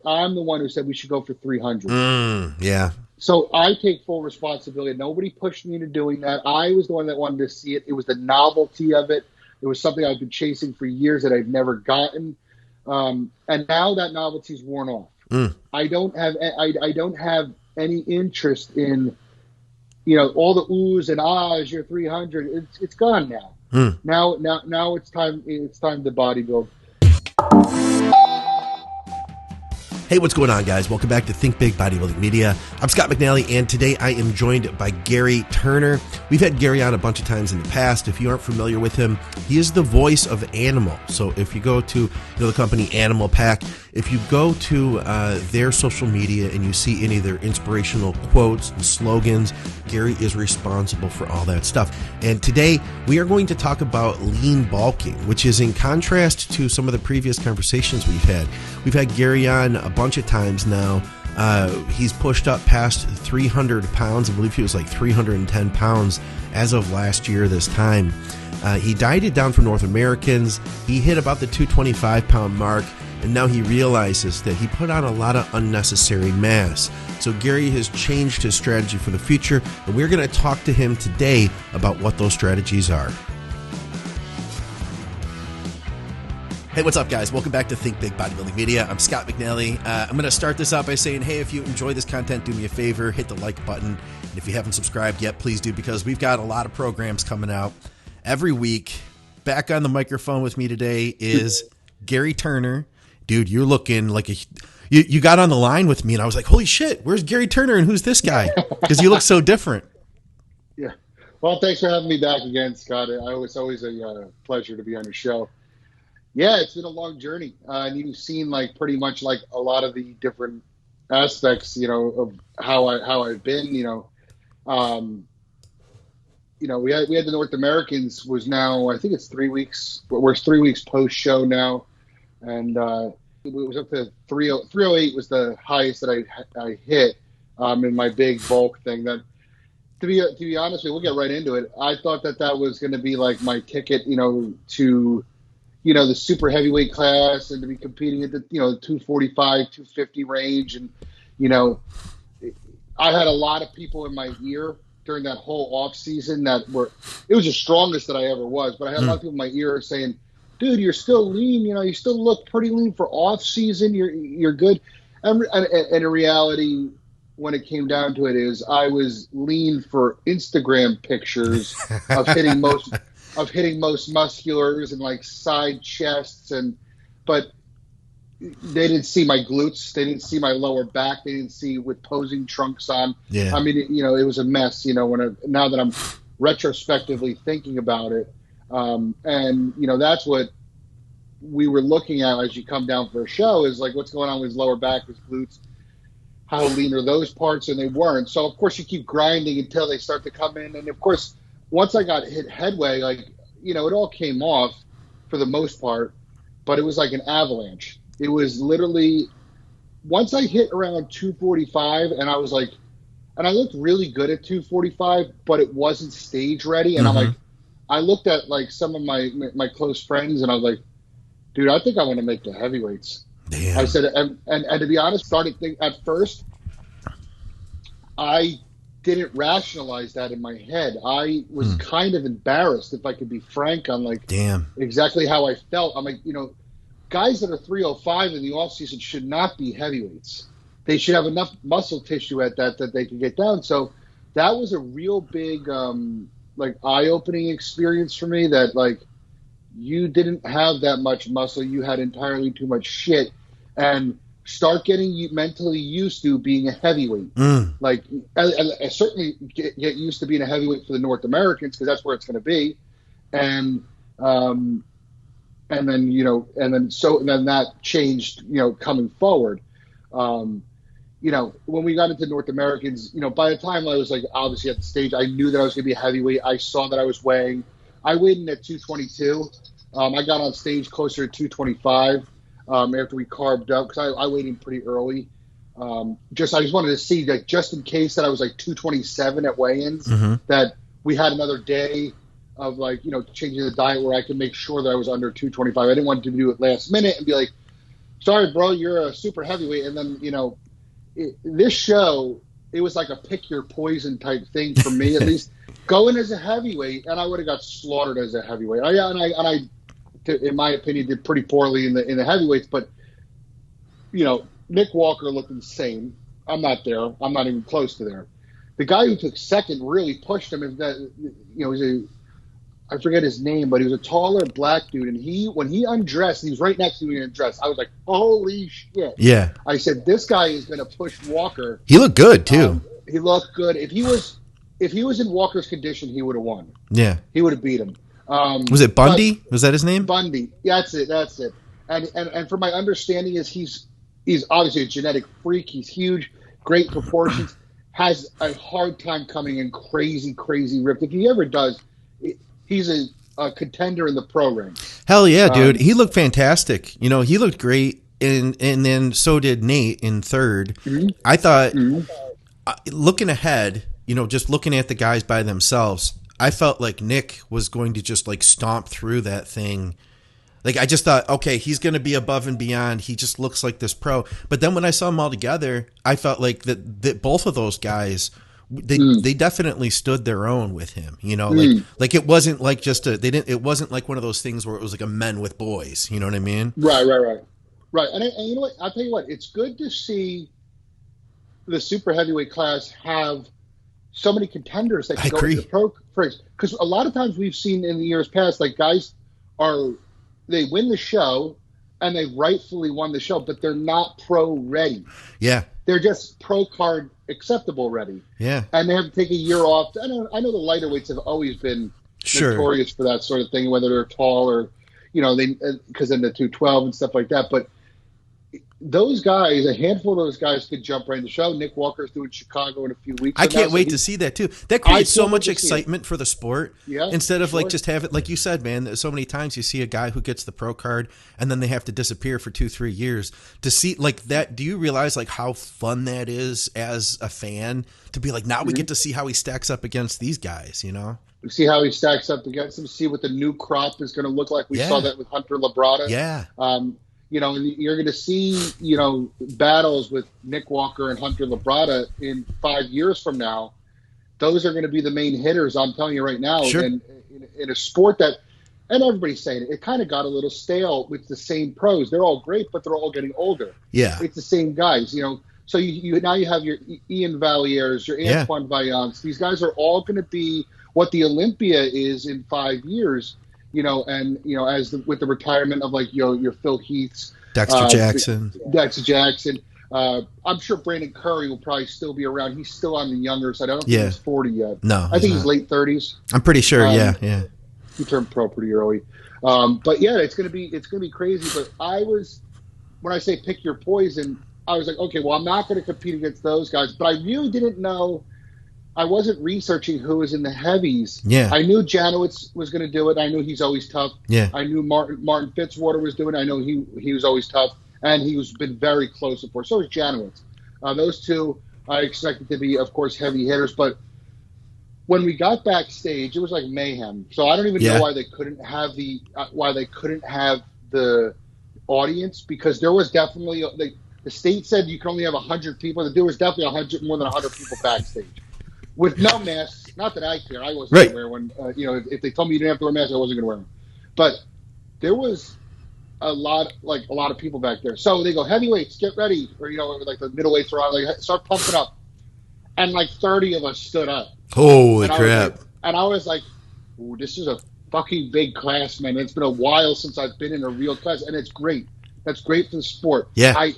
I'm the one who said we should go for 300. Yeah. So I take full responsibility. Nobody pushed me into doing that. I was the one that wanted to see it. It was the novelty of it. It was something I've been chasing for years that I've never gotten. And now that novelty's worn off. I don't have any interest in, all the oohs and ahs. You're 300. It's gone now. Now it's time. It's time to bodybuild. Hey, what's going on, guys? Welcome back to Think Big Bodybuilding Media. I'm Scott McNally, and today I am joined by Gary Turner. We've had Gary on a bunch of times in the past. If you aren't familiar with him, he is the voice of Animal. So if you go to the company Animal Pack, if you go to their social media and you see any of their inspirational quotes and slogans, Gary is responsible for all that stuff. And today we are going to talk about lean bulking, which is in contrast to some of the previous conversations we've had. We've had Gary on a bunch of times now. He's pushed up past 300 pounds. I believe he was like 310 pounds as of last year this time. He dieted down for North Americans. He hit about the 225 pound mark, and now he realizes that he put on a lot of unnecessary mass. So Gary has changed his strategy for the future, and we're going to talk to him today about what those strategies are. Hey, what's up, guys? Welcome back to Think Big Bodybuilding Media. I'm Scott McNally. I'm going to start this out by saying, hey, if you enjoy this content, do me a favor, hit the like button. And if you haven't subscribed yet, please do, because we've got a lot of programs coming out every week. Back on the microphone with me today is Gary Turner. Dude, you're looking like you got on the line with me, and I was like, holy shit, where's Gary Turner, and who's this guy? Because you look so different. Yeah. Well, thanks for having me back again, Scott. It's always a pleasure to be on your show. Yeah, it's been a long journey, and you've seen pretty much a lot of the different aspects, of how I've been. We had the North Americans was now, I think it's 3 weeks. We're 3 weeks post show now, and it was up to 308 was the highest that I hit in my big bulk thing. That to be honest with you, we'll get right into it. I thought that was going to be my ticket, to the super heavyweight class and to be competing at the, 245, 250 range. And, I had a lot of people in my ear during that whole off season it was the strongest that I ever was. But I had a lot of people in my ear saying, dude, you're still lean. You still look pretty lean for off season. You're good. And in reality, when it came down to it, is I was lean for Instagram pictures of hitting most musculars and side chests, but they didn't see my glutes, they didn't see my lower back, they didn't see with posing trunks on. Yeah. I mean, it was a mess. Now that I'm retrospectively thinking about it, and that's what we were looking at as you come down for a show is what's going on with his lower back, his glutes, how lean are those parts, and they weren't. So of course you keep grinding until they start to come in, and of course, once I got hit headway, it all came off for the most part, but it was like an avalanche. It was literally, once I hit around 245, and I was and I looked really good at 245, but it wasn't stage ready. And I looked at some of my close friends, and I was like, dude, I think I want to make the heavyweights. Damn. I said, and to be honest, at first, I didn't rationalize that in my head. I was kind of embarrassed, if I could be frank, on damn, exactly how I felt. I'm guys that are 305 in the offseason should not be heavyweights. They should have enough muscle tissue at that they can get down. So that was a real big eye-opening experience for me, that you didn't have that much muscle. You had entirely too much shit, and start getting you mentally used to being a heavyweight. I certainly get used to being a heavyweight for the North Americans, because that's where it's going to be. And then that changed, coming forward. When we got into North Americans, by the time I was obviously at the stage, I knew that I was going to be a heavyweight. I saw that I was weighing. I weighed in at 222. I got on stage closer to 225. After we carved up, because I weighed in pretty early. I just wanted to see, just in case that I was 227 at weigh-ins, that we had another day of changing the diet where I could make sure that I was under 225. I didn't want to do it last minute and be sorry, bro, you're a super heavyweight. And then, this show, it was like a pick your poison type thing for me, at least. Going as a heavyweight, and I would have got slaughtered as a heavyweight. I, in my opinion, did pretty poorly in the heavyweights. But, Nick Walker looked insane. I'm not there. I'm not even close to there. The guy who took second really pushed him. I forget his name, but he was a taller black dude. And when he undressed, he was right next to me and undressed. I was like, holy shit. Yeah. I said, this guy is going to push Walker. He looked good, too. He looked good. If he was in Walker's condition, he would have won. Yeah. He would have beat him. Was it Bundy? Was that his name? Bundy. Yeah, that's it. And from my understanding is he's obviously a genetic freak. He's huge, great proportions, has a hard time coming in crazy, crazy ripped. If he ever does, he's a contender in the pro rank. Hell yeah, dude. He looked fantastic. He looked great. And then so did Nate in third. Mm-hmm. I thought, looking ahead, just looking at the guys by themselves, I felt like Nick was going to just like stomp through that thing. Like, I just thought, okay, he's going to be above and beyond. He just looks like this pro. But then when I saw them all together, I felt like that both of those guys, they definitely stood their own with him. Like it wasn't like it wasn't like one of those things where it was like a men with boys. You know what I mean? Right. And you know what? I'll tell you what. It's good to see the super heavyweight class have so many contenders that can go to the pro first. Because a lot of times we've seen in the years past, like guys they win the show and they rightfully won the show, but they're not pro ready. Yeah. They're just pro card acceptable ready. Yeah. And they have to take a year off. I know the lighter weights have always been notorious for that sort of thing, whether they're tall or, because in the 212 and stuff like that. But those guys, a handful of those guys could jump right in the show. Nick Walker's doing Chicago in a few weeks. I can't wait to see that too. That creates so much excitement for the sport. Yeah, instead of like just have it, like you said, man, so many times you see a guy who gets the pro card and then they have to disappear for 2-3 years to see like that. Do you realize like how fun that is as a fan to be like, now we get to see how he stacks up against these guys, See how he stacks up against them, see what the new crop is going to look like. We saw that with Hunter Labrada. Yeah. And you're going to see, battles with Nick Walker and Hunter Labrada in 5 years from now. Those are going to be the main hitters, I'm telling you right now. Sure. And in a sport that, and everybody's saying it kind of got a little stale with the same pros. They're all great, but they're all getting older. Yeah. It's the same guys, So you now you have your Ian Valliers, your Antoine Vaillants. These guys are all going to be what the Olympia is in 5 years. With the retirement of like your Phil Heaths, Dexter Jackson. I'm sure Brandon Curry will probably still be around. He's still on the younger side. I don't think he's 40 yet. No, I think he's late 30s. I'm pretty sure. Yeah. He turned pro pretty early. But yeah, it's gonna be crazy. But when I say pick your poison, I was like, okay, well, I'm not going to compete against those guys. But I really didn't know. I wasn't researching who was in the heavies. Yeah. I knew Janowitz was going to do it. I knew he's always tough. Yeah. I knew Martin Fitzwater was doing it. I know he was always tough. And he's been very close before. So is Janowitz. Those two I expected to be, of course, heavy hitters. But when we got backstage, it was like mayhem. So I don't even know why they couldn't have the audience, because there was definitely the state said you can only have 100 people. There was definitely more than 100 people backstage. With no masks, not that I care. I wasn't going to wear one. If they told me you didn't have to wear masks, I wasn't going to wear them. But there was a lot of people back there. So they go, heavyweights, get ready, or like the middleweights are on, like start pumping up, and like 30 of us stood up. Holy crap! I was like, ooh, this is a fucking big class, man. It's been a while since I've been in a real class, and it's great. That's great for the sport. Yeah, I've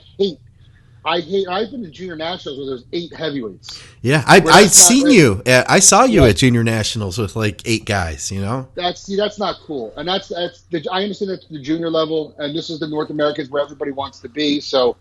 been to junior nationals where there's 8 heavyweights. Yeah, I've seen you. I saw you at junior nationals with like 8 guys. That's not cool. And I understand that's the junior level, and this is the North Americans where everybody wants to be, so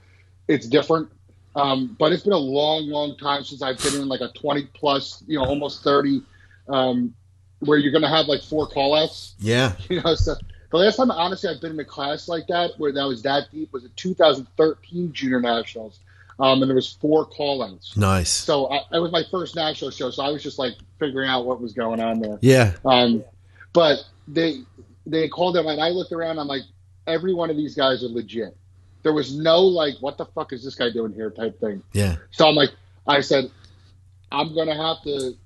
it's different. But it's been a long, long time since I've been in like a 20 plus, almost 30, where you're going to have like 4 call-outs. Yeah. So the last time, honestly, I've been in a class like that where that was that deep was at 2013 Junior Nationals, and there was 4 call-outs. Nice. So it was my first national show, so I was just like figuring out what was going on there. Yeah. But they called them, and I looked around. I'm like, every one of these guys are legit. There was no like, what the fuck is this guy doing here type thing. Yeah. So I said, I'm going to have to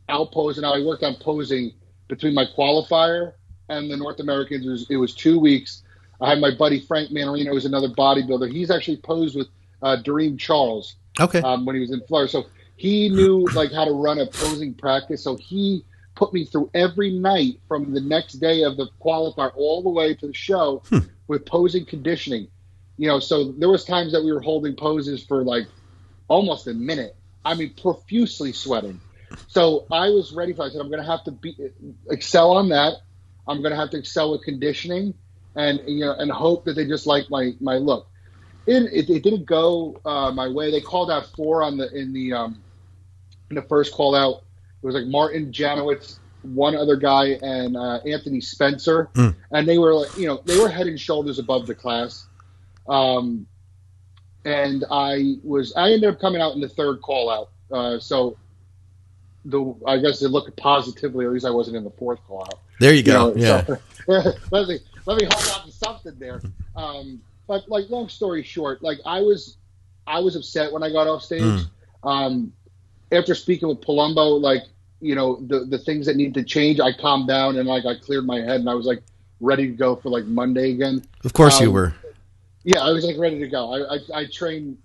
outpose. And I worked on posing between my qualifier and the North Americans. It was 2 weeks. I had my buddy Frank Manarino, who's another bodybuilder. He's actually posed with Dareem Charles. Okay. When he was in Florida. So he knew like how to run a posing practice. So he put me through every night from the next day of the qualifier all the way to the show with posing conditioning. So there was times that we were holding poses for like almost a minute. I mean, profusely sweating. So I was ready for it. I said, I'm going to have to excel on that. I'm going to have to excel with conditioning and hope that they just like my look. It didn't go my way. They called out 4 in the first call out. It was like Martin Janowitz, one other guy, and Anthony Spencer, and they were like, they were head and shoulders above the class. And I ended up coming out in the third call out. So I guess they look positively. At least I wasn't in the fourth call out. There you go. Yeah. So, let me hold on to something there. But like, long story short, like I was upset when I got off stage. After speaking with Palumbo, like, the things that need to change, I calmed down and like I cleared my head and I was like ready to go for like Monday again. Of course you were. Yeah, I was like ready to go. I trained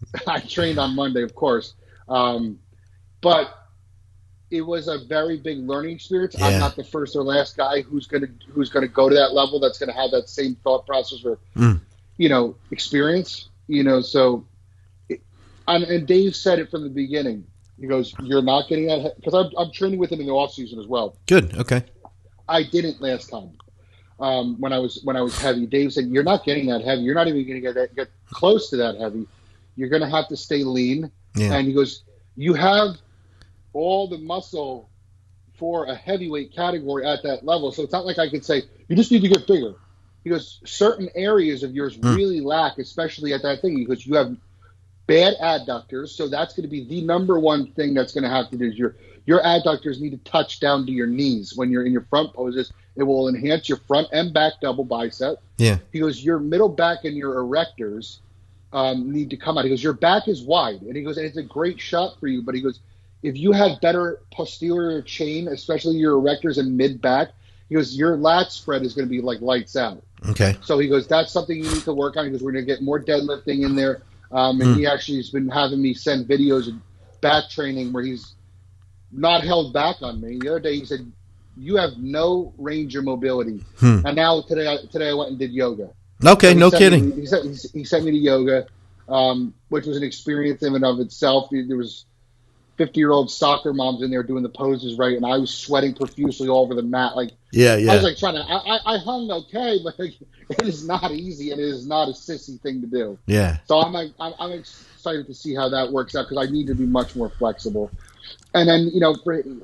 on Monday, of course. But it was a very big learning experience. Yeah. I'm not the first or last guy who's gonna go to that level. That's gonna have that same thought process or experience. So, and Dave said it from the beginning. He goes, "You're not getting that," because I'm training with him in the off season as well. Good. Okay. I didn't last time. When I was heavy, Dave said, "You're not getting that heavy. You're not even going to get close to that heavy. You're going to have to stay lean." Yeah. And he goes, "You have all the muscle for a heavyweight category at that level. So it's not like I could say you just need to get bigger." He goes, "Certain areas of yours really lack, especially at that thing." He goes, "You have bad adductors, so that's going to be the number one thing that's going to have to do is your adductors need to touch down to your knees when you're in your front poses. It will enhance your front and back double bicep." Yeah. He goes, "Your middle back and your erectors need to come out." He goes, "Your back is wide," and he goes, "and it's a great shot for you." But he goes, "If you have better posterior chain, especially your erectors and mid back," he goes, "your lat spread is going to be like lights out." Okay. So he goes, "That's something you need to work on." He goes, "We're going to get more deadlifting in there." And he actually has been having me send videos of back training where he's not held back on me. The other day he said, "You have no range of mobility." And now today I went and did yoga. Okay, so no kidding. He sent me to yoga, which was an experience in and of itself. There was 50-year-old soccer moms in there doing the poses right, and I was sweating profusely all over the mat. Like, yeah. I was like trying to. I hung okay, but like, it is not easy, and it is not a sissy thing to do. Yeah. So I'm excited to see how that works out because I need to be much more flexible. And then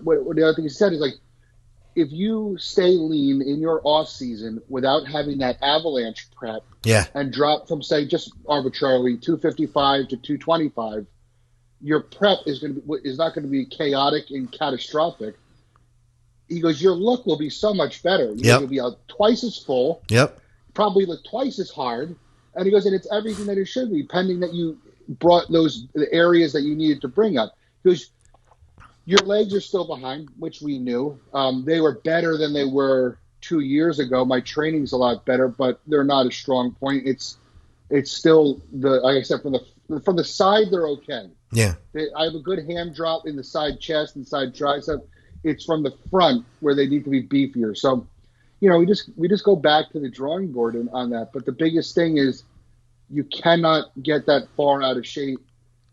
what the other thing he said is like, if you stay lean in your off season without having that avalanche prep, and drop from say just arbitrarily 255 to 225. Your prep is not going to be chaotic and catastrophic. He goes, your look will be so much better. You'll be twice as full. Yep. Probably look twice as hard. And he goes, and it's everything that it should be, pending that you brought the areas that you needed to bring up. He goes, your legs are still behind, which we knew. They were better than they were 2 years ago. My training's a lot better, but they're not a strong point. It's still like I said, from the side, they're okay. Yeah. I have a good ham drop in the side chest and side tricep. It's from the front where they need to be beefier. So, we just go back to the drawing board on that. But the biggest thing is you cannot get that far out of shape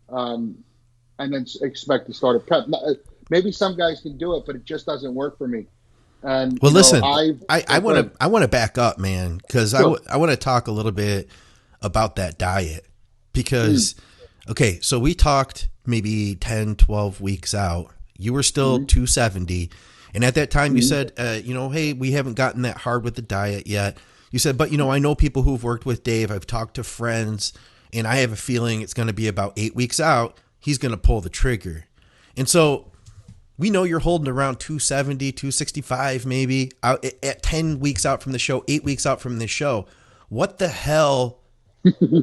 and then expect to start a prep. Maybe some guys can do it, but it just doesn't work for me. And well, listen, I want to back up, man, because sure. I want to talk a little bit about that diet because. Okay, so we talked maybe 10, 12 weeks out. You were still 270. And at that time you said, hey, we haven't gotten that hard with the diet yet. You said, but, I know people who've worked with Dave. I've talked to friends, and I have a feeling it's going to be about 8 weeks out. He's going to pull the trigger. And so we know you're holding around 270, 265 maybe at 10 weeks out from the show, 8 weeks out from the show. What the hell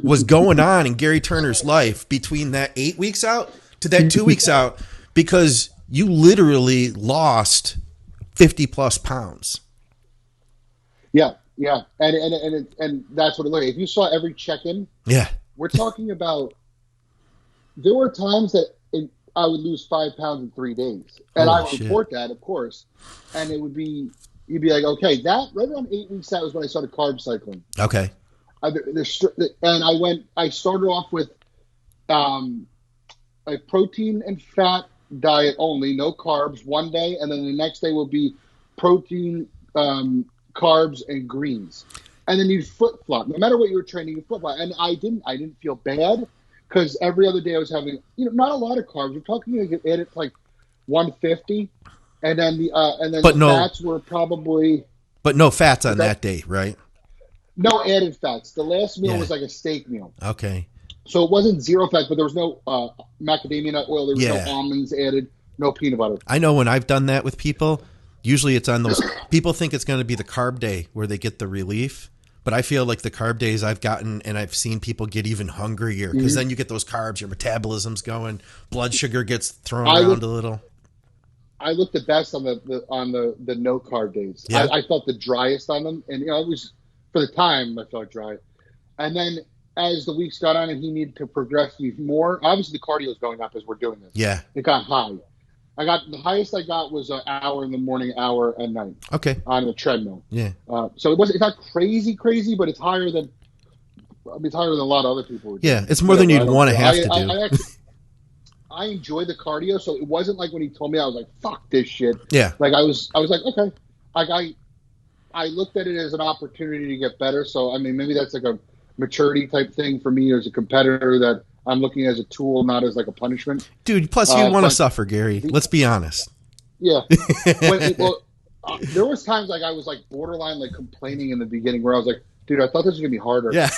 was going on in Gary Turner's life between that 8 weeks out to that 2 weeks out, because you literally lost 50 plus pounds. Yeah. And that's what it looked like. If you saw every check-in, we're talking about, there were times that I would lose 5 pounds in 3 days. And I would report that, of course. And it would be, you'd be like, okay, that right around 8 weeks out was when I started carb cycling. Okay. And I started off with a protein and fat diet only, no carbs one day, and then the next day will be protein, carbs, and greens. And then you'd flip-flop. No matter what you were training, you flip-flop. And I didn't feel bad, because every other day I was having, not a lot of carbs. We're talking added like 150, and then fats were probably. But no fats on that day, right? No added fats. The last meal was like a steak meal. Okay. So it wasn't zero fat, but there was no macadamia nut oil. There was no almonds added, no peanut butter. I know when I've done that with people, usually it's on those. People think it's going to be the carb day where they get the relief. But I feel like the carb days I've gotten, and I've seen people get even hungrier, because then you get those carbs, your metabolism's going, blood sugar gets thrown around a little. I looked the best on the no carb days. Yeah. I felt the driest on them, and it was, for the time, I felt dry. And then as the weeks got on and he needed to progress even more, obviously the cardio is going up as we're doing this. Yeah, it got high. The highest I got was an hour in the morning, hour at night. Okay. On the treadmill. Yeah. So it's not crazy, but it's higher than a lot of other people would do. Yeah, it's more than you'd want to have to do. I enjoy the cardio, so it wasn't like when he told me, I was like, fuck this shit. Yeah. Like I was like, okay. Like I looked at it as an opportunity to get better. So I mean, maybe that's like a maturity type thing for me as a competitor, that I'm looking as a tool, not as like a punishment. Dude, plus you want to suffer, Gary. Let's be honest. Yeah. There was times like I was like borderline like complaining in the beginning, where I was like, dude, I thought this was gonna be harder. Yeah.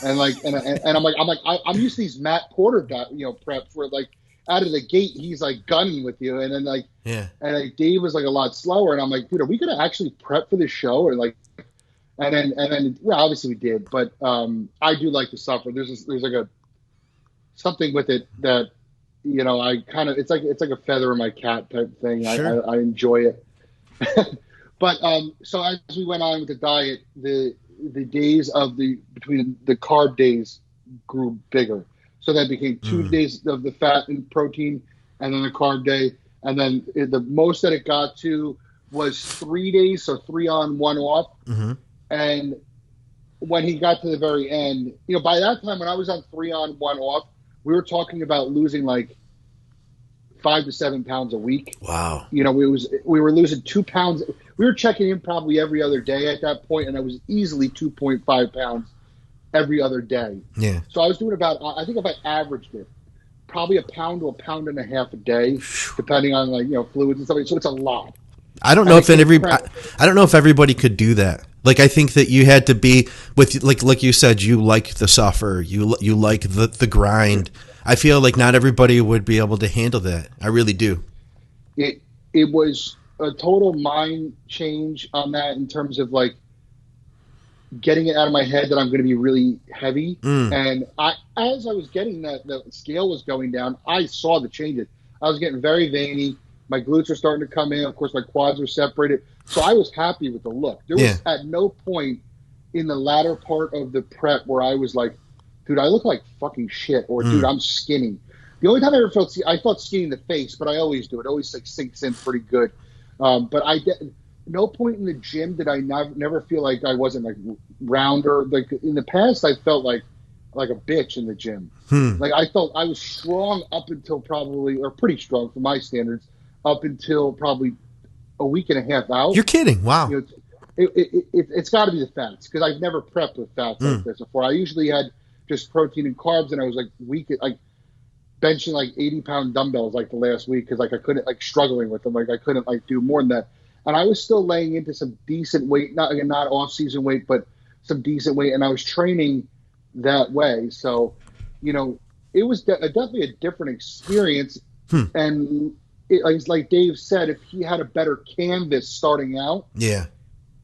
And like, and I'm used to these Matt Porter preps where like out of the gate he's like gunning with you, and then like, and like Dave was like a lot slower, and I'm like, dude, are we gonna actually prep for this show, or like? And then well, obviously we did, but I do like to suffer. There's like a something with it that, I kind of, it's like a feather in my cap type thing. Sure. I enjoy it. But so as we went on with the diet, the days between the carb days grew bigger. So that became 2 days of the fat and protein, and then the carb day, and then the most that it got to was 3 days, so 3 on, 1 off. Mm-hmm. And when he got to the very end, by that time when I was on 3 on, 1 off, we were talking about losing like 5 to 7 pounds a week. Wow. We were losing 2 pounds. We were checking in probably every other day at that point, and I was easily 2.5 pounds every other day. Yeah. So I was doing about, I think if I averaged it, probably 1 pound to 1.5 pounds a day, depending on fluids and stuff. So it's a lot. I don't know I don't know if everybody could do that. Like, I think that you had to be with, like you said, you like the suffer, you like the grind. I feel like not everybody would be able to handle that. I really do. It was a total mind change on that, in terms of like getting it out of my head that I'm going to be really heavy. And as I was getting that, the scale was going down, I saw the changes. I was getting very veiny. My glutes are starting to come in. Of course, my quads are separated. So I was happy with the look. There was at no point in the latter part of the prep where I was like, dude, I look like fucking shit, or dude, I'm skinny. The only time I ever felt skinny in the face, but I always do. It always like sinks in pretty good. But no point in the gym did I never feel like I wasn't like rounder. Like in the past, I felt like a bitch in the gym. Like I felt I was strong up until probably, or pretty strong for my standards, up until probably a week and a half out. You're kidding. Wow. It's got to be the fats, because I've never prepped with fats like this before. I usually had just protein and carbs, and I was like benching like 80-pound dumbbells like the last week, because like I couldn't, like struggling with them. Like I couldn't like do more than that. And I was still laying into some decent weight, not off-season weight, but some decent weight. And I was training that way. So, it was definitely a different experience. And like Dave said, if he had a better canvas starting out,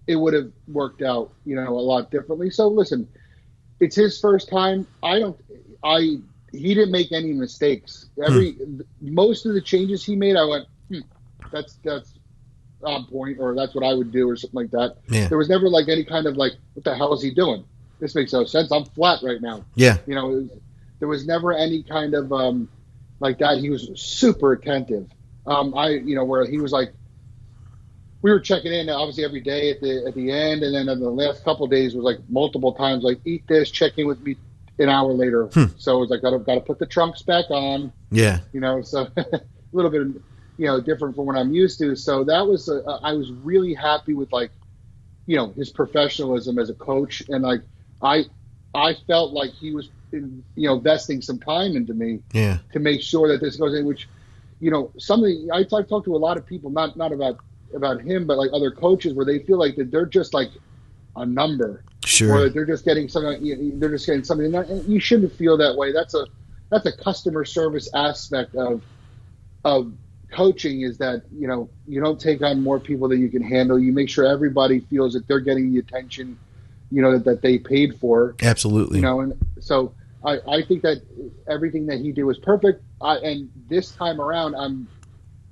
it would have worked out, a lot differently. So listen, it's his first time. He didn't make any mistakes. Most of the changes he made, I went, that's on point, or that's what I would do, or something like that. Yeah. There was never like any kind of like, what the hell is he doing? This makes no sense. I'm flat right now. Yeah. There was never any kind of like that. He was super attentive. Where he was like, we were checking in obviously every day at the end, and then in the last couple of days was like multiple times, like, eat this, check in with me an hour later. So it was like, got to put the trunks back on. Yeah. So a little bit, different from what I'm used to. So that was, I was really happy with like, his professionalism as a coach. And like, I felt like he was, investing some time into me to make sure that this goes in, which, something I talked to a lot of people, not about him, but like other coaches, where they feel like that they're just like a number. Sure. Or they're just getting something. They're just getting something. And you shouldn't feel that way. That's a customer service aspect of coaching, is that you don't take on more people than you can handle. You make sure everybody feels that they're getting the attention that they paid for. Absolutely. And so I think that everything that he did was perfect. And this time around, I'm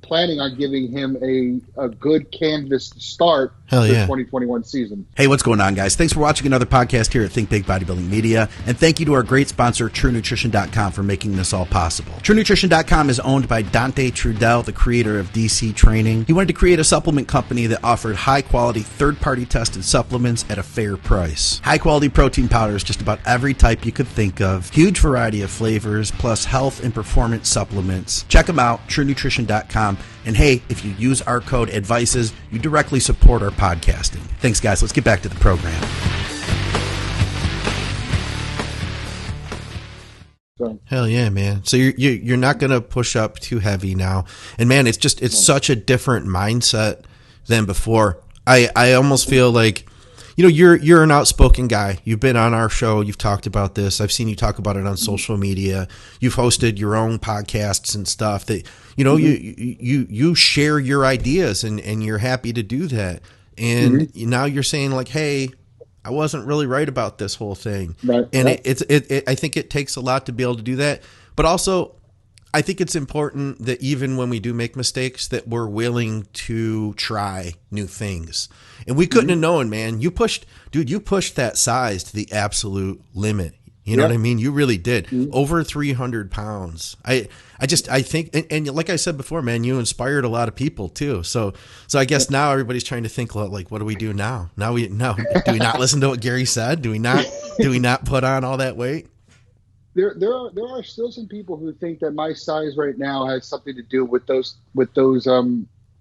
planning on giving him a good canvas to start the 2021 season. Hey, what's going on, guys? Thanks for watching another podcast here at Think Big Bodybuilding Media. And thank you to our great sponsor, TrueNutrition.com, for making this all possible. TrueNutrition.com is owned by Dante Trudell, the creator of DC Training. He wanted to create a supplement company that offered high-quality, third-party tested supplements at a fair price. High-quality protein powders, just about every type you could think of. Huge variety of flavors, plus health and performance supplements. Check them out, TrueNutrition.com. And hey, if you use our code ADVICES, you directly support our podcasting. Thanks, guys. Let's get back to the program. Hell yeah, man. So you're not going to push up too heavy now. And man, it's such a different mindset than before. I almost feel like, you're an outspoken guy. You've been on our show. You've talked about this. I've seen you talk about it on social media. You've hosted your own podcasts and stuff that, you share your ideas and you're happy to do that. And now you're saying like, hey, I wasn't really right about this whole thing. Right. And I think it takes a lot to be able to do that. But also, I think it's important that even when we do make mistakes, that we're willing to try new things. And we couldn't have known, man. You pushed that size to the absolute limit. You know what I mean? You really did. Over 300 pounds. I think, and like I said before, man, you inspired a lot of people too. So I guess now everybody's trying to think like, what do we do now? Do we not listen to what Gary said? Do we not put on all that weight? There are still some people who think that my size right now has something to do with those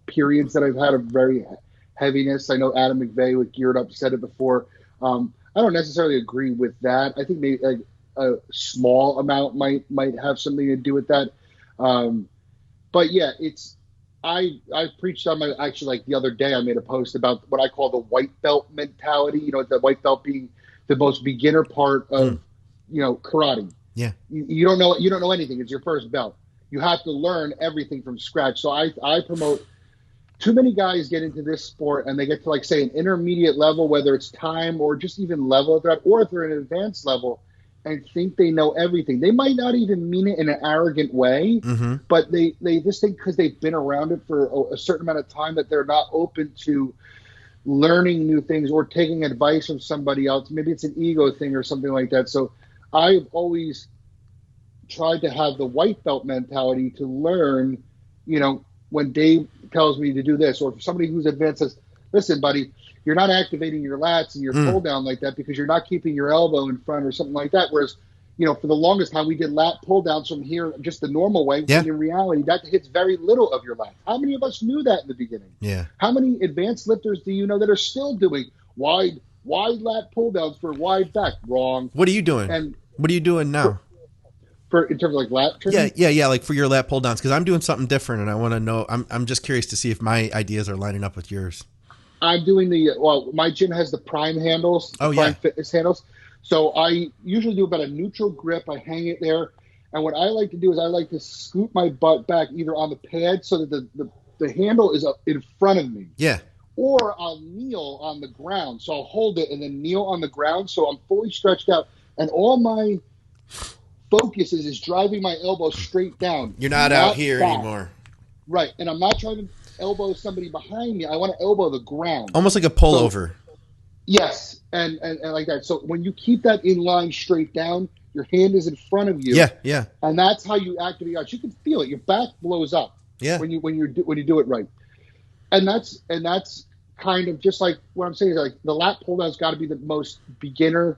periods that I've had of very heaviness. I know Adam McVeigh with Geared Up said it before. I don't necessarily agree with that. I think maybe a small amount might have something to do with that. But yeah, I preached on like the other day I made a post about what I call the white belt mentality. The white belt being the most beginner part of karate. Yeah. You don't know anything. It's your first belt. You have to learn everything from scratch. So I promote, too many guys get into this sport and they get to like say an intermediate level, whether it's time or just even level of that, or if they're at an advanced level and think they know everything. They might not even mean it in an arrogant way, but they just think because they've been around it for a certain amount of time that they're not open to learning new things or taking advice from somebody else. Maybe it's an ego thing or something like that. So I've always tried to have the white belt mentality to learn, when Dave tells me to do this, or if somebody who's advanced says, listen, buddy, you're not activating your lats and your pull down like that because you're not keeping your elbow in front or something like that. Whereas, for the longest time we did lat pull downs from here just the normal way. Yeah. When in reality, that hits very little of your lat. How many of us knew that in the beginning? Yeah. How many advanced lifters do you know that are still doing wide lat pull downs for wide back? Wrong. What are you doing? And what are you doing now? For in terms of like lat training? Yeah, like for your lat pull downs, because I'm doing something different and I want to know. I'm just curious to see if my ideas are lining up with yours. I'm doing my gym has the Prime handles, Prime Fitness handles. So I usually do about a neutral grip. I hang it there, and what I like to do is I like to scoot my butt back either on the pad so that the handle is up in front of me. Yeah. Or I'll kneel on the ground. So I'll hold it and then kneel on the ground so I'm fully stretched out. And all my focus is driving my elbow straight down. You're not out here anymore. Right. And I'm not trying to elbow somebody behind me. I want to elbow the ground. Almost like a pullover. Yes. And like that. So when you keep that in line straight down, your hand is in front of you. Yeah, yeah. And that's how you activate out. You can feel it. Your back blows up. Yeah. When you do it right. And that's kind of just like what I'm saying is like the lat pull down's got to be the most beginner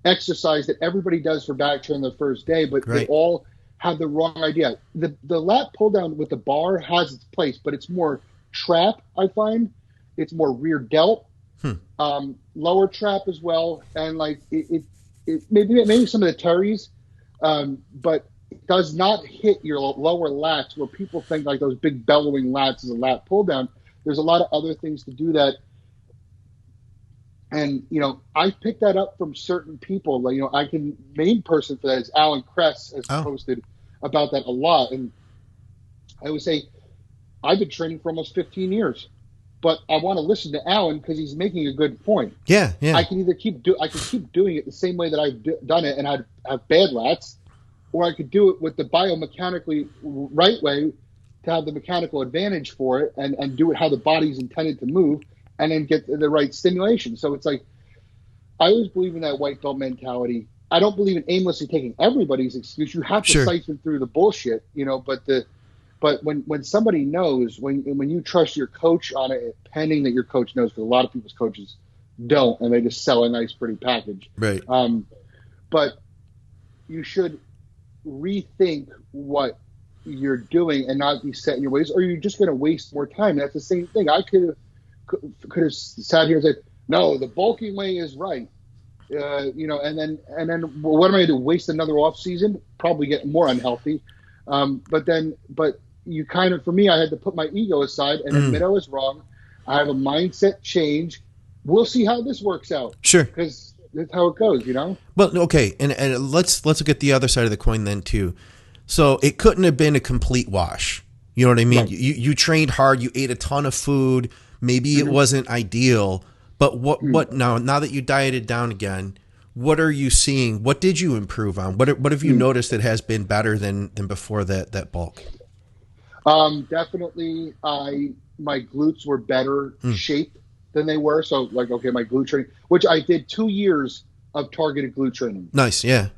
exercise that everybody does for back training the first day, but they all have the wrong idea. The lat pull down with the bar has its place, but it's more trap, I find. It's more rear delt, lower trap as well, and like it maybe some of the terries, but it does not hit your lower lats where people think like those big bellowing lats is a lat pull down. There's a lot of other things to do that. And, I picked that up from certain people. Like, main person for that is Alan Kress has posted about that a lot. And I would say I've been training for almost 15 years, but I want to listen to Alan because he's making a good point. Yeah, yeah. I can either keep doing it the same way that I've done it and I'd have bad lats, or I could do it with the biomechanically right way to have the mechanical advantage for it and do it how the body's intended to move. And then get the right stimulation. So it's like, I always believe in that white belt mentality. I don't believe in aimlessly taking everybody's excuse. You have to siphon through the bullshit, but when somebody knows, when you trust your coach on it, pending that your coach knows, because a lot of people's coaches don't, and they just sell a nice, pretty package. Right. But you should rethink what you're doing and not be set in your ways, or you're just going to waste more time. That's the same thing. I could have sat here and said, no, the bulking way is right. And then what am I going to do? Waste another off season? Probably get more unhealthy. But you kind of, for me, I had to put my ego aside and admit I was wrong. I have a mindset change. We'll see how this works out. Sure. Because that's how it goes, Well, okay. And let's look at the other side of the coin then too. So it couldn't have been a complete wash. You know what I mean? Right. You trained hard. You ate a ton of food. Maybe it wasn't ideal, but what now that you dieted down again, what are you seeing? What did you improve on? What have you noticed that has been better than before that bulk? Definitely my glutes were better shaped than they were. So my glute training, which I did 2 years of targeted glute training. Nice. Yeah.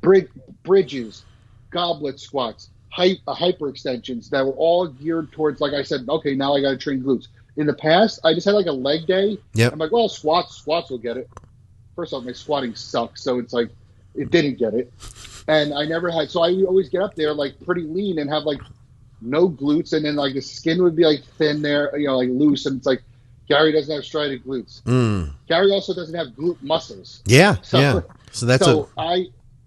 Bridges, goblet squats, hyper extensions that were all geared towards, like I said, okay, now I got to train glutes. In the past, I just had like a leg day. Yep. I'm like, well, squats will get it. First off, my squatting sucks, so it's like it didn't get it. And I never had, so I would always get up there like pretty lean and have like no glutes, and then like the skin would be like thin there, like loose, and it's like Gary doesn't have striated glutes. Gary also doesn't have glute muscles. Yeah, so that's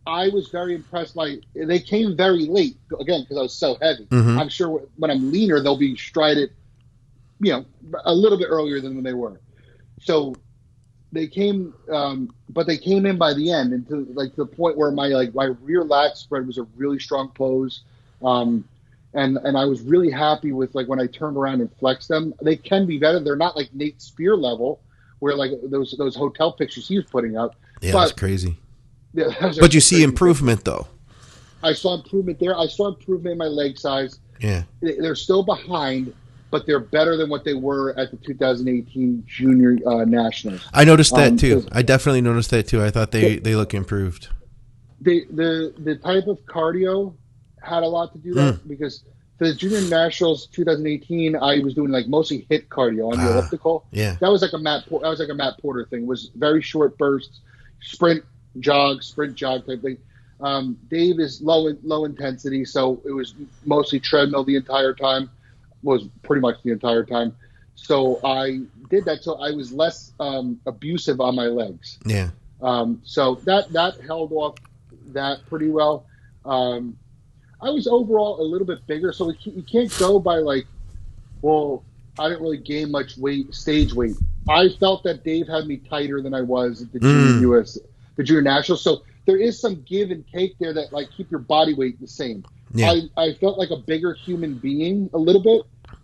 I was very impressed. They came very late again because I was so heavy. I'm sure when I'm leaner, they'll be striated, a little bit earlier than when they were. So they came, but they came in by the end, and to the point where my rear lat spread was a really strong pose. And I was really happy with when I turned around and flexed them. They can be better. They're not like Nate Spear level, where those hotel pictures he was putting up. Yeah, that's crazy. Yeah, but you see improvement though. I saw improvement there. I saw improvement in my leg size. Yeah, they're still behind, but they're better than what they were at the 2018 Junior Nationals. I noticed that too. I definitely noticed that too. I thought they look improved. The type of cardio had a lot to do with that, because for the Junior Nationals 2018, I was doing mostly HIIT cardio on the elliptical. Yeah, that was like a Matt Porter thing. It was very short bursts, sprint jog type thing. Dave is low intensity, so it was mostly treadmill the entire time. Was pretty much the entire time. So I did that, so I was less abusive on my legs. Yeah. So that held off that pretty well. I was overall a little bit bigger, so you can't go by I didn't really gain much stage weight. I felt that Dave had me tighter than I was at the Junior Nationals. So there is some give and take there that keep your body weight the same. Yeah. I felt like a bigger human being a little bit,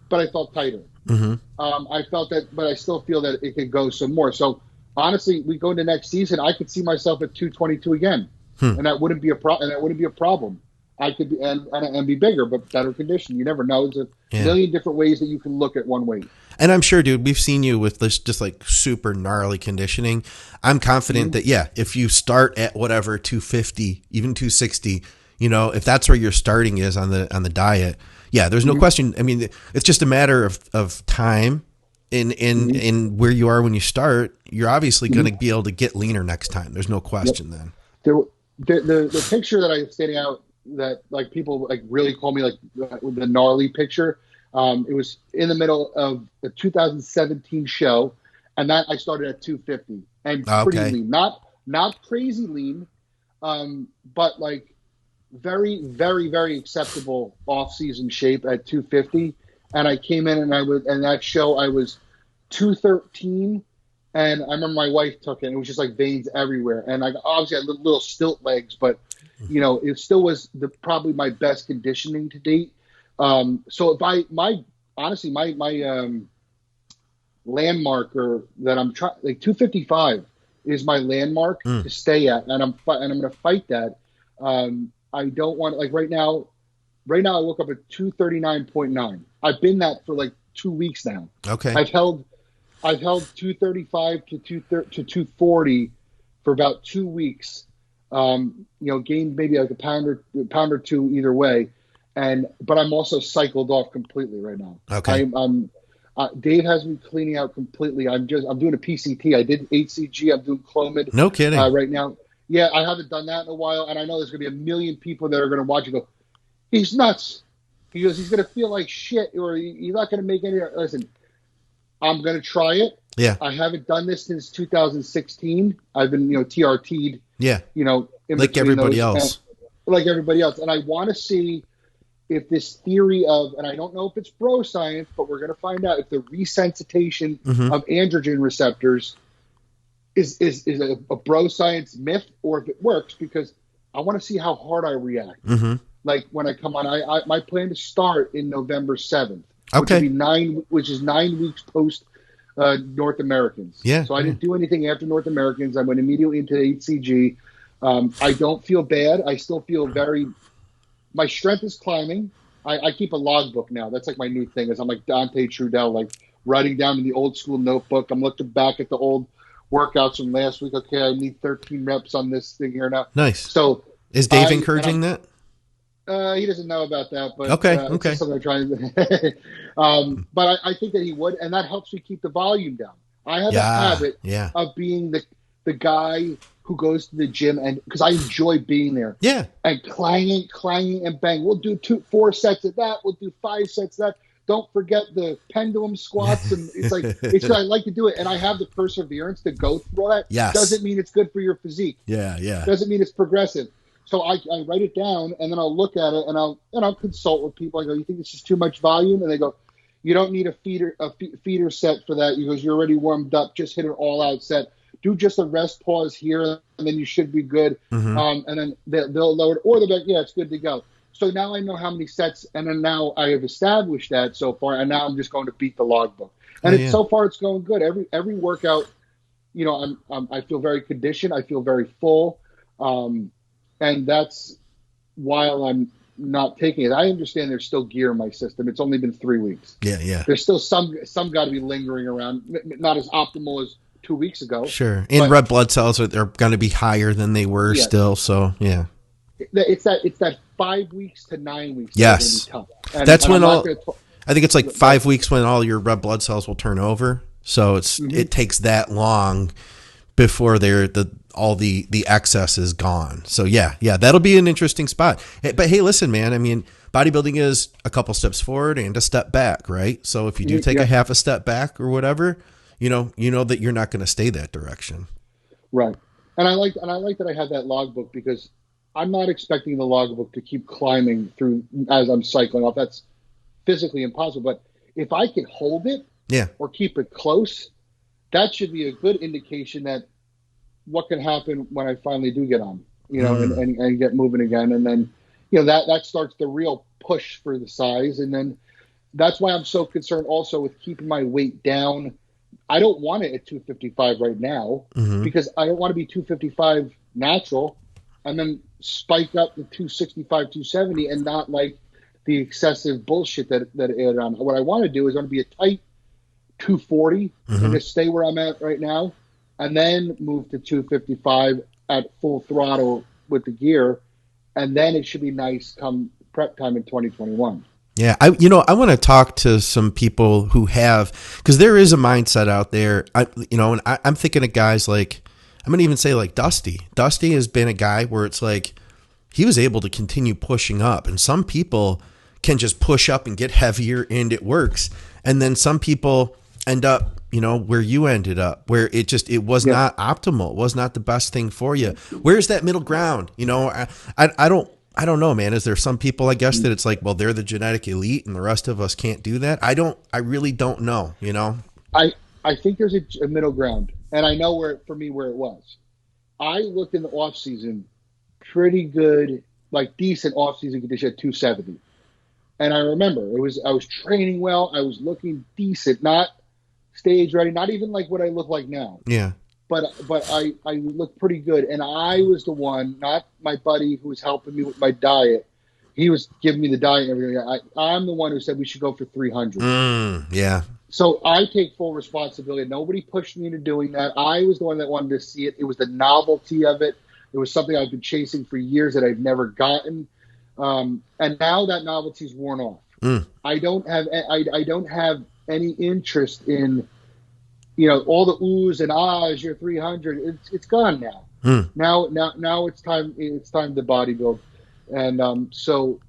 but I felt tighter. I felt that, but I still feel that it could go some more. So honestly, we go into next season, I could see myself at 222 again. and that wouldn't be a problem. I could be and be bigger, but better condition. You never know. There's a million different ways that you can look at one weight. And I'm sure, dude, we've seen you with this just like super gnarly conditioning. I'm confident that, if you start at whatever 250, even 260, if that's where your starting is on the diet, there's no question. I mean, it's just a matter of time in where you are when you start. You're obviously going to be able to get leaner next time. There's no question then. The picture that I'm standing out that like people like really call me like the gnarly picture. It was in the middle of the 2017 show, and that I started at 250 and pretty lean, not crazy lean, but like very, very, very acceptable off-season shape at 250. And I came in and that show I was 213, and I remember my wife took it, and it was just like veins everywhere, and I obviously had little stilt legs, but it still was probably my best conditioning to date. So if my landmark that I'm trying, like 255 is my landmark to stay at, and I'm going to fight that. I don't want, like right now I woke up at 239.9. I've been that for like 2 weeks now. Okay. I've held 235 to 240 for about 2 weeks. Gained maybe like a pound or two either way. But I'm also cycled off completely right now. Okay. Dave has me cleaning out completely. I'm doing a PCT. I did HCG. I'm doing Clomid. No kidding. Right now. Yeah, I haven't done that in a while, and I know there's going to be a million people that are going to watch and go, he's nuts. He goes, he's going to feel like shit, or you're not going to make any. Listen, I'm going to try it. Yeah. I haven't done this since 2016. I've been, TRT'd. Yeah. Like everybody else. And I want to see if this theory of, and I don't know if it's bro science, but we're going to find out if the resensitization of androgen receptors is a bro science myth, or if it works, because I want to see how hard I react. Like when I come on, my plan to start in November 7th, which is 9 weeks post North Americans. Yeah. So I didn't do anything after North Americans. I went immediately into HCG. I don't feel bad. I still feel my strength is climbing. I keep a logbook now. That's like my new thing, is I'm like Dante Trudell, like writing down in the old school notebook. I'm looking back at the old workouts from last week. Okay, I need 13 reps on this thing here now. Nice. So is Dave encouraging that? He doesn't know about that, but okay. It's something I'm trying to. But I think that he would, and that helps me keep the volume down. I have a habit of being the guy who goes to the gym, and because I enjoy being there. Yeah. And clanging, and bang. We'll do 4 sets of that. We'll do 5 sets of that. Don't forget the pendulum squats, and it's I like to do it, and I have the perseverance to go through all that. Yes. Doesn't mean it's good for your physique. Yeah. Doesn't mean it's progressive. So I write it down, and then I'll look at it, and I'll consult with people. I go, you think this is too much volume? And they go, you don't need a feeder set for that. He goes, you're already warmed up. Just hit an all-out set. Do just a rest pause here, and then you should be good. And then they'll lower it, or they'll be like, yeah, it's good to go. So now I know how many sets, and then now I have established that so far, and now I'm just going to beat the logbook. And so far it's going good. Every workout, I feel very conditioned. I feel very full. And that's while I'm not taking it. I understand there's still gear in my system. It's only been 3 weeks. Yeah. There's still some got to be lingering around, not as optimal as 2 weeks ago. Sure. And red blood cells are going to be higher than they were still. So yeah. It's that 5 weeks to 9 weeks. Yes. That's when I think it's like 5 weeks when all your red blood cells will turn over. So it takes that long before all the excess is gone. So yeah, that'll be an interesting spot. But hey, listen, man, I mean, bodybuilding is a couple steps forward and a step back, right? So if you do take a half a step back or whatever, you know that you're not going to stay that direction. Right. And I like that I have that logbook, because I'm not expecting the logbook to keep climbing through as I'm cycling off. That's physically impossible. But if I can hold it or keep it close, that should be a good indication that what can happen when I finally do get on, and get moving again. And then, that starts the real push for the size. And then that's why I'm so concerned also with keeping my weight down. I don't want it at 255 right now, because I don't want to be 255 natural. and then spike up to 265, 270, and not like the excessive bullshit that it added on. What I want to do is I want to be a tight 240 and just stay where I'm at right now, and then move to 255 at full throttle with the gear, and then it should be nice come prep time in 2021. Yeah, I want to talk to some people who have, because there is a mindset out there. And I'm thinking of guys like, I'm gonna even say like Dusty. Dusty has been a guy where it's like he was able to continue pushing up, and some people can just push up and get heavier and it works, and then some people end up, where you ended up, where it was not optimal. It was not the best thing for you. Where's that middle ground? I don't know, man. Is there some people, I guess, that it's like, well, they're the genetic elite and the rest of us can't do that? I really don't know, I think there's a middle ground, and I know where it was. I looked in the off season pretty good, like decent off season condition at 270. And I remember I was training well. I was looking decent, not stage ready, not even like what I look like now. Yeah. But I looked pretty good, and I was the one, not my buddy who was helping me with my diet. He was giving me the diet and everything. I'm the one who said we should go for 300. Yeah. So I take full responsibility. Nobody pushed me into doing that. I was the one that wanted to see it. It was the novelty of it. It was something I've been chasing for years that I've never gotten. And now that novelty's worn off. I don't have any interest in, all the oohs and ahs, you're 300. It's gone now. Now it's time to bodybuild. And so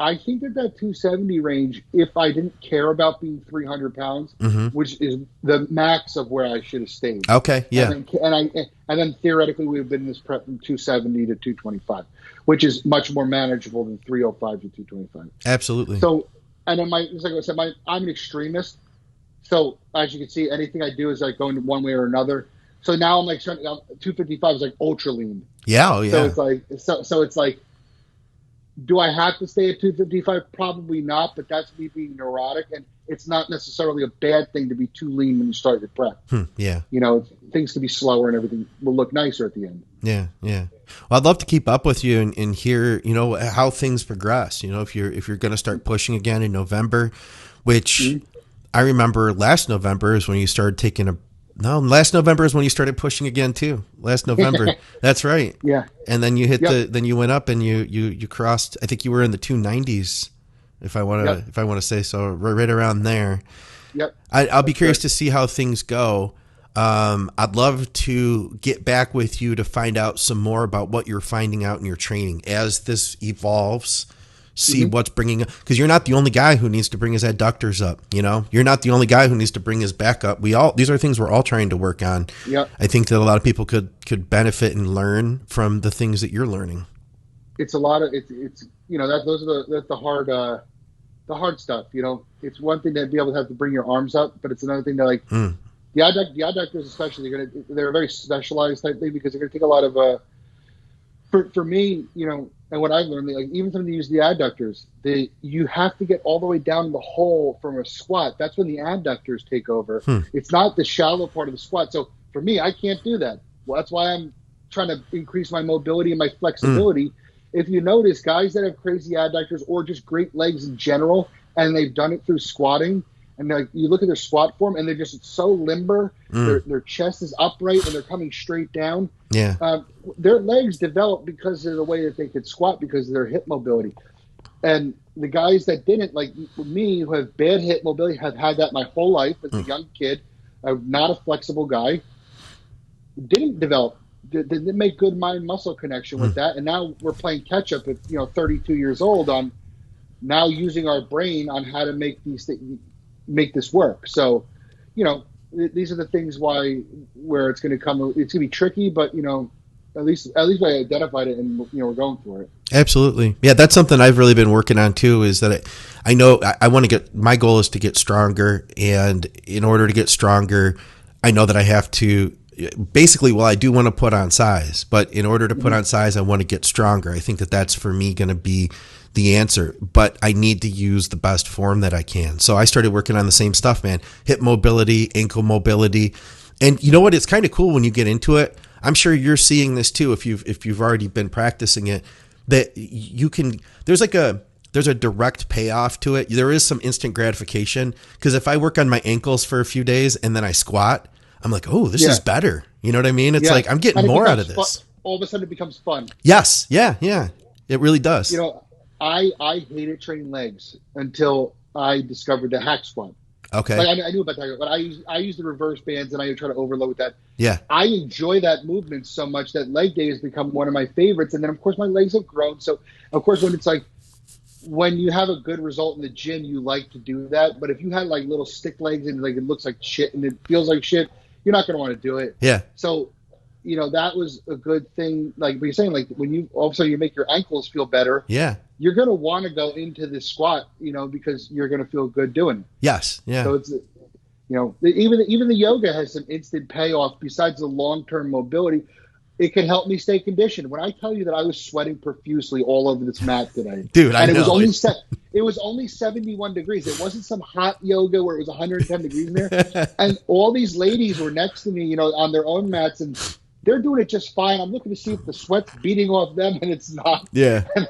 I think that 270 range, if I didn't care about being 300 pounds, which is the max of where I should have stayed. Okay, yeah. And then theoretically we have been in this prep from 270 to 225, which is much more manageable than 305 to 225. Absolutely. So, and then like I said, I'm an extremist. So as you can see, anything I do is like going one way or another. So now I'm like 255 is like ultra lean. Yeah, oh yeah. So it's like, do I have to stay at 255? Probably not, but that's me being neurotic, and it's not necessarily a bad thing to be too lean when you start your prep. Yeah. Things can be slower and everything will look nicer at the end. Yeah, yeah. Well, I'd love to keep up with you and hear, how things progress. If you're going to start pushing again in November, which I remember last November is when you started last November is when you started pushing again too. Last November. That's right. Yeah. And then you then you went up and you crossed, I think you were in the 290s, if I want to say so, right around there. Yep. I'll be curious to see how things go. I'd love to get back with you to find out some more about what you're finding out in your training as this evolves. See what's bringing up, because you're not the only guy who needs to bring his adductors up. You're not the only guy who needs to bring his back up. These are things we're all trying to work on. Yep. I think that a lot of people could benefit and learn from the things that you're learning. It's a lot of that's the hard stuff. It's one thing to be able to have to bring your arms up, but it's another thing to the adductors especially. They're a very specialized type thing because they're going to take a lot of for me, and what I've learned, like even something to use the adductors, you have to get all the way down in the hole from a squat. That's when the adductors take over. It's not the shallow part of the squat. So for me, I can't do that. Well, that's why I'm trying to increase my mobility and my flexibility. If you notice, guys that have crazy adductors or just great legs in general, and they've done it through squatting, and you look at their squat form, and they're just so limber. Their chest is upright, and they're coming straight down. Yeah. Their legs develop because of the way that they could squat because of their hip mobility. And the guys that didn't, like me, who have bad hip mobility, have had that my whole life as a young kid. I'm not a flexible guy. Didn't develop. Didn't make good mind-muscle connection with that. And now we're playing catch-up at 32 years old on now using our brain on how to make these things. Make this work. So, these are the things where it's going to come. It's going to be tricky, but at least I identified it, and we're going for it. Absolutely, yeah. That's something I've really been working on too. Is that I know I want to get. My goal is to get stronger, and in order to get stronger, I know that I have to. Basically, well, I do want to put on size, but in order to put on size, I want to get stronger. I think that's for me going to be the answer, but I need to use the best form that I can. So I started working on the same stuff, man. Hip mobility, ankle mobility. And you know what? It's kind of cool when you get into it. I'm sure you're seeing this too if you've already been practicing it, that you can, there's a direct payoff to it. There is some instant gratification, because if I work on my ankles for a few days and then I squat, I'm like, oh, this is better. You know what I mean? It's like I'm getting more out of this. All of a sudden it becomes fun. Yes. Yeah. It really does. You know, I hated training legs until I discovered the hack squat. Okay. Like I knew about that, but I use the reverse bands and I try to overload that. Yeah. I enjoy that movement so much that leg day has become one of my favorites. And then of course my legs have grown. So of course when you have a good result in the gym, you like to do that. But if you had like little stick legs and like it looks like shit and it feels like shit, you're not going to want to do it. Yeah. So, you know, that was a good thing. Like you're saying, like when you also you make your ankles feel better. Yeah. You're going to want to go into this squat, you know, because you're going to feel good doing it. Yes. Yeah. So it's, you know, even the yoga has some instant payoff besides the long-term mobility. It can help me stay conditioned. When I tell you that I was sweating profusely all over this mat today, dude, I know. It was only 71 degrees. It wasn't some hot yoga where it was 110 degrees in there. And all these ladies were next to me, you know, on their own mats, and they're doing it just fine. I'm looking to see if the sweat's beating off them, and it's not. Yeah. And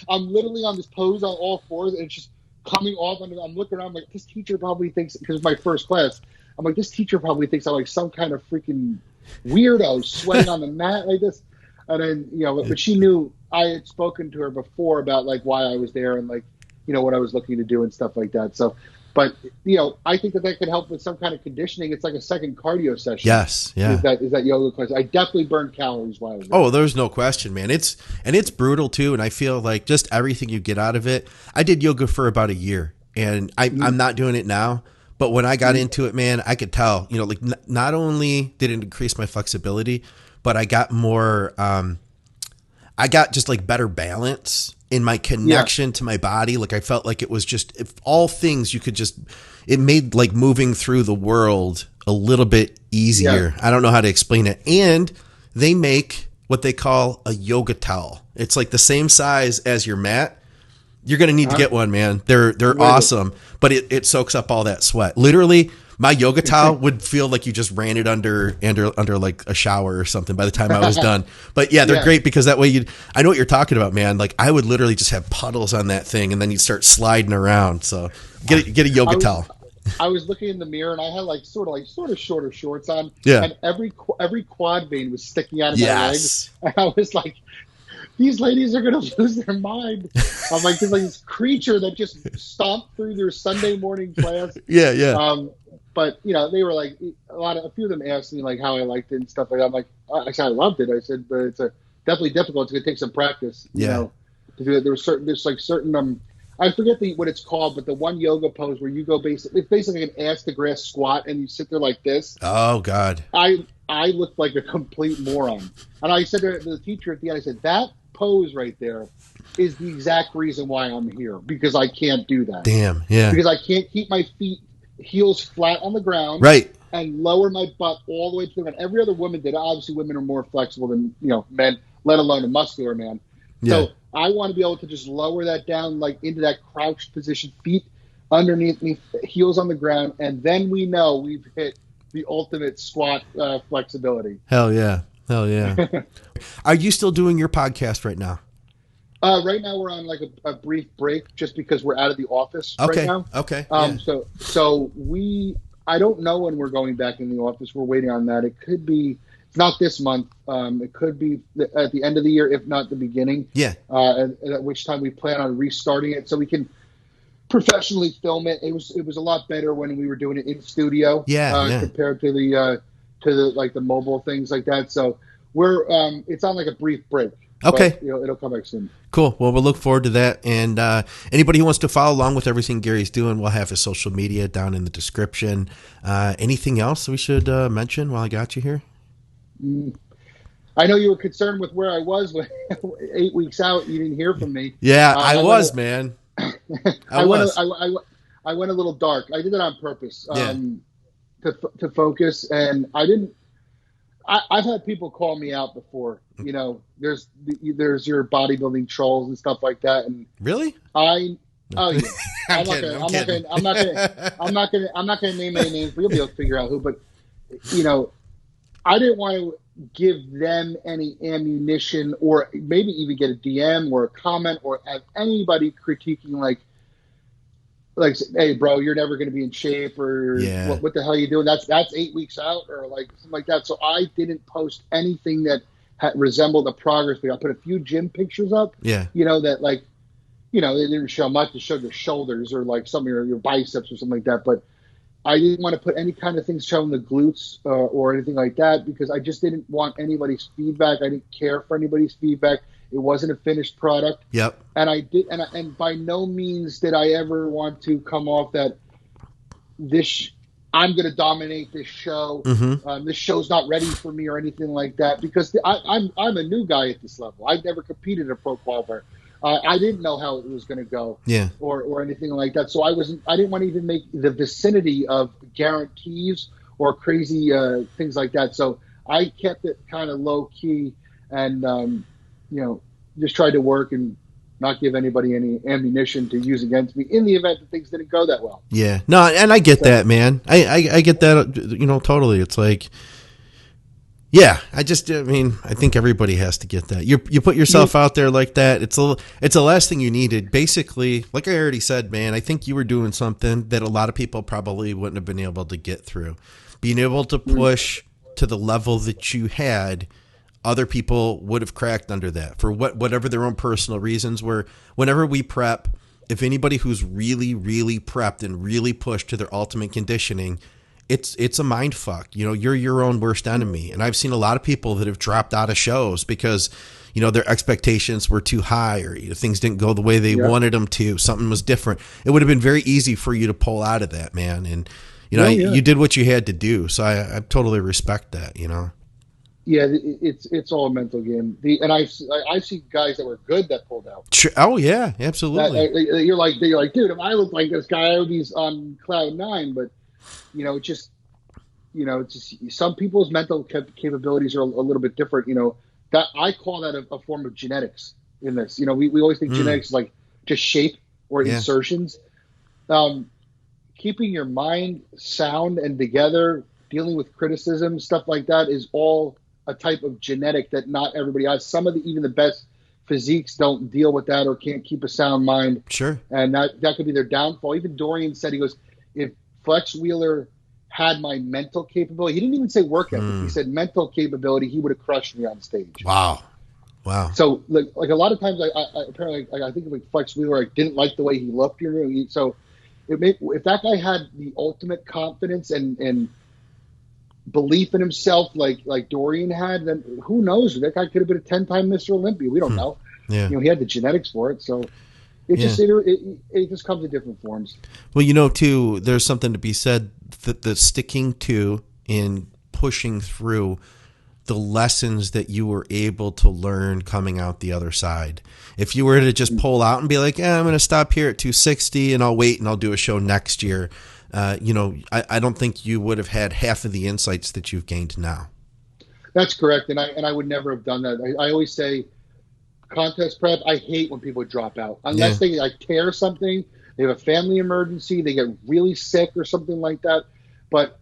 I'm literally on this pose on all fours, and it's just coming off. And I'm looking around like, this teacher probably thinks, because it's my first class, I'm like, this teacher probably thinks I'm like some kind of freaking weirdo sweating on the mat like this. And then, you know, but she knew I had spoken to her before about like why I was there and like, you know, what I was looking to do and stuff like that. So, but you know, I think that could help with some kind of conditioning. It's like a second cardio session. Yes. Yeah. Is that yoga class? I definitely burned calories while I was there. Oh, there's no question, man. It's brutal too. And I feel like just everything you get out of it. I did yoga for about a year, and I'm not doing it now. But when I got into it, man, I could tell, you know, like not only did it increase my flexibility, but I got more, I got just like better balance in my connection to my body. Like I felt like it was just, if all things you could just, it made like moving through the world a little bit easier. Yeah. I don't know how to explain it. And they make what they call a yoga towel. It's like the same size as your mat. You're going to need to get one, man. They're awesome, but it soaks up all that sweat. Literally, my yoga towel would feel like you just ran it under like a shower or something by the time I was done. But yeah, they're great because that way I know what you're talking about, man. Like I would literally just have puddles on that thing and then you'd start sliding around. So get a yoga towel. I was looking in the mirror and I had like sort of shorter shorts on. Yeah. And every quad vein was sticking out of my legs. And I was like, these ladies are going to lose their mind. I'm like, there's like this creature that just stomped through their Sunday morning class. Yeah. But you know, they were like, a few of them asked me like how I liked it and stuff like that. I'm like, I said I loved it. I said, but it's definitely difficult. It's going to take some practice. You know, to do it. There's certain I forget what it's called, but the one yoga pose where you go it's basically an ass to grass squat and you sit there like this. Oh God. I looked like a complete moron. And I said to the teacher at the end, I said, that pose right there is the exact reason why I'm here, because I can't do that. Damn, yeah. Because I can't keep my heels flat on the ground. Right. And lower my butt all the way to the ground. Every other woman did. Obviously, women are more flexible than, you know, men, let alone a muscular man. Yeah. So I want to be able to just lower that down, like into that crouched position, feet underneath me, heels on the ground, and then we know we've hit the ultimate squat flexibility. Hell yeah. Are you still doing your podcast right now? Right now we're on like a brief break just because we're out of the office right now. Okay. So I don't know when we're going back in the office. We're waiting on that. It could be, it's not this month. It could be at the end of the year, if not the beginning. Yeah. At which time we plan on restarting it so we can professionally film it. It was a lot better when we were doing it in studio. Compared to the mobile things like that. So we're it's on like a brief break. Okay. But, you know, it'll come back soon. Cool. Well, we'll look forward to that. And anybody who wants to follow along with everything Gary's doing, we'll have his social media down in the description. Anything else we should mention while I got you here? I know you were concerned with where I was when 8 weeks out. You didn't hear from me. Yeah, I was, man. I went a little dark. I did that on purpose to focus, and I didn't. I've had people call me out before. You know, there's your bodybuilding trolls and stuff like that. And really, I'm not gonna name any names. But you'll be able to figure out who. But you know, I didn't want to give them any ammunition, or maybe even get a DM or a comment, or have anybody critiquing like, hey, bro, you're never going to be in shape, or what the hell are you doing? That's 8 weeks out, or like something like that. So I didn't post anything that resembled a progress video. I put a few gym pictures up, that like, they didn't show much. They showed your shoulders or like some of your biceps or something like that. But I didn't want to put any kind of things showing the glutes or anything like that, because I just didn't want anybody's feedback. I didn't care for anybody's feedback. It wasn't a finished product. Yep. And I did, and by no means did I ever want to come off that I'm going to dominate this show. Mm-hmm. This show's not ready for me or anything like that, because I'm a new guy at this level. I've never competed at a pro qualifier. I didn't know how it was going to go, or anything like that. So I didn't want to even make the vicinity of guarantees or crazy things like that. So I kept it kind of low key, and just tried to work and not give anybody any ammunition to use against me in the event that things didn't go that well. Yeah, no, and I get that, man. I get that, totally. It's like, yeah, I think everybody has to get that. You put yourself out there like that. It's the last thing you needed. Basically, like I already said, man, I think you were doing something that a lot of people probably wouldn't have been able to get through. Being able to push to the level that you had, other people would have cracked under that for whatever their own personal reasons were. Whenever we prep, if anybody who's really, really prepped and really pushed to their ultimate conditioning, it's a mind fuck. You're your own worst enemy. And I've seen a lot of people that have dropped out of shows because, their expectations were too high, or things didn't go the way they wanted them to. Something was different. It would have been very easy for you to pull out of that, man. And, you did what you had to do. So I totally respect that, Yeah, it's all a mental game. And I see guys that were good that pulled out. Sure. Oh yeah, absolutely. You're like, dude, if I look like this guy, I would be on cloud 9. But it's just some people's mental capabilities are a little bit different. That I call that a form of genetics in this. We always think genetics is like just shape or insertions. Keeping your mind sound and together, dealing with criticism, stuff like that is all a type of genetic that not everybody has. Some of even the best physiques don't deal with that or can't keep a sound mind. Sure. And that could be their downfall. Even Dorian said, he goes, if Flex Wheeler had my mental capability, he didn't even say work ethic. He said mental capability, he would have crushed me on stage. Wow. So like a lot of times I think like Flex Wheeler, I didn't like the way he looked. So if that guy had the ultimate confidence and belief in himself like Dorian had, then who knows? That guy could have been a 10-time Mr. Olympia. We don't know. Yeah. He had the genetics for it. So it just comes in different forms. Well, too, there's something to be said that the sticking to and pushing through the lessons that you were able to learn coming out the other side. If you were to just pull out and be like, I'm going to stop here at 260 and I'll wait and I'll do a show next year, I don't think you would have had half of the insights that you've gained now. That's correct. And I would never have done that. I always say contest prep, I hate when people drop out. Unless they tear something, they have a family emergency, they get really sick or something like that. But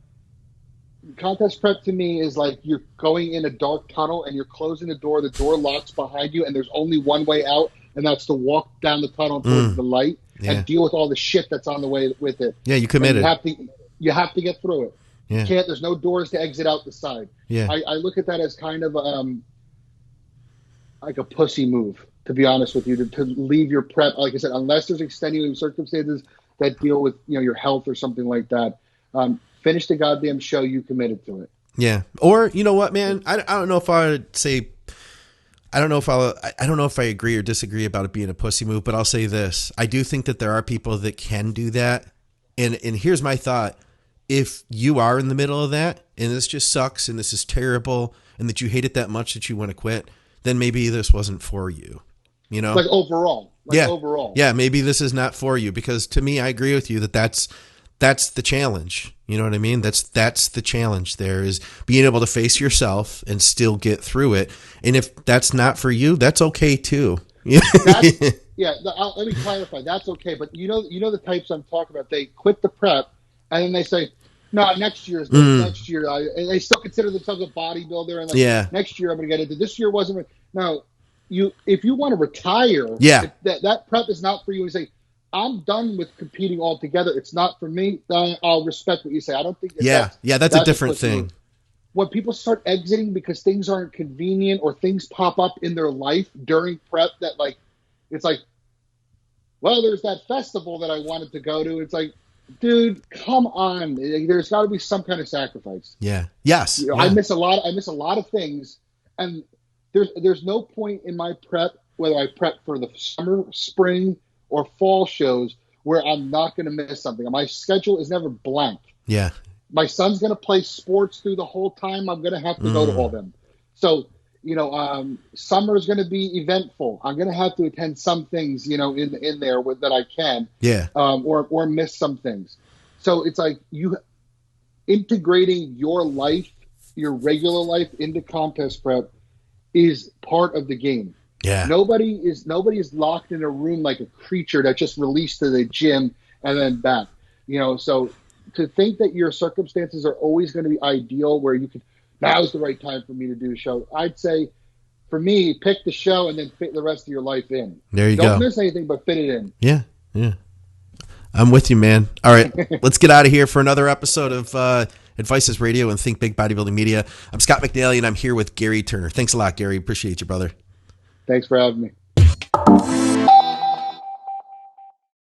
contest prep to me is like you're going in a dark tunnel and you're closing the door locks behind you, and there's only one way out, and that's to walk down the tunnel towards the light and deal with all the shit that's on the way with it. Yeah, you committed. You have to get through it. Yeah. You can't. There's no doors to exit out the side. Yeah. I look at that as kind of like a pussy move, to be honest with you, to leave your prep. Like I said, unless there's extenuating circumstances that deal with your health or something like that. Finish the goddamn show. You committed to it. Yeah. Or you know what, man? I don't know if I would say. I don't know if I agree or disagree about it being a pussy move, but I'll say this: I do think that there are people that can do that. And here's my thought: if you are in the middle of that, and this just sucks, and this is terrible, and that you hate it that much that you want to quit, then maybe this wasn't for you. Like overall. Overall. Yeah. Maybe this is not for you, because to me, I agree with you that's the challenge. You know what I mean? That's the challenge there, is being able to face yourself and still get through it. And if that's not for you, that's okay too. Let me clarify. That's okay. But you know the types I'm talking about, they quit the prep and then they say, No, next year. Next year, I still consider themselves a bodybuilder, and like next year I'm going to get into. This year wasn't. Now, if you want to retire, that prep is not for you. And say, I'm done with competing altogether. It's not for me. I'll respect what you say. I don't think. That's a different thing. When people start exiting because things aren't convenient or things pop up in their life during prep that like, it's like, well, there's that festival that I wanted to go to. It's like, dude, come on. There's got to be some kind of sacrifice. Yeah. Yes. I miss a lot of things, and there's no point in my prep, whether I prep for the summer, spring, or fall shows, where I'm not going to miss something. My schedule is never blank. Yeah. My son's going to play sports through the whole time. I'm going to have to go to all of them. So, summer is going to be eventful. I'm going to have to attend some things, in there that I can. Yeah. Or miss some things. So it's like you integrating your life, your regular life into contest prep is part of the game. Yeah. Nobody is locked in a room like a creature that just released to the gym and then back. So to think that your circumstances are always going to be ideal where you could, now's the right time for me to do a show. I'd say, for me, pick the show and then fit the rest of your life in. There you go. Don't miss anything, but fit it in. Yeah. I'm with you, man. All right, let's get out of here for another episode of Advices Radio and Think Big Bodybuilding Media. I'm Scott McNally, and I'm here with Gary Turner. Thanks a lot, Gary. Appreciate you, brother. Thanks for having me.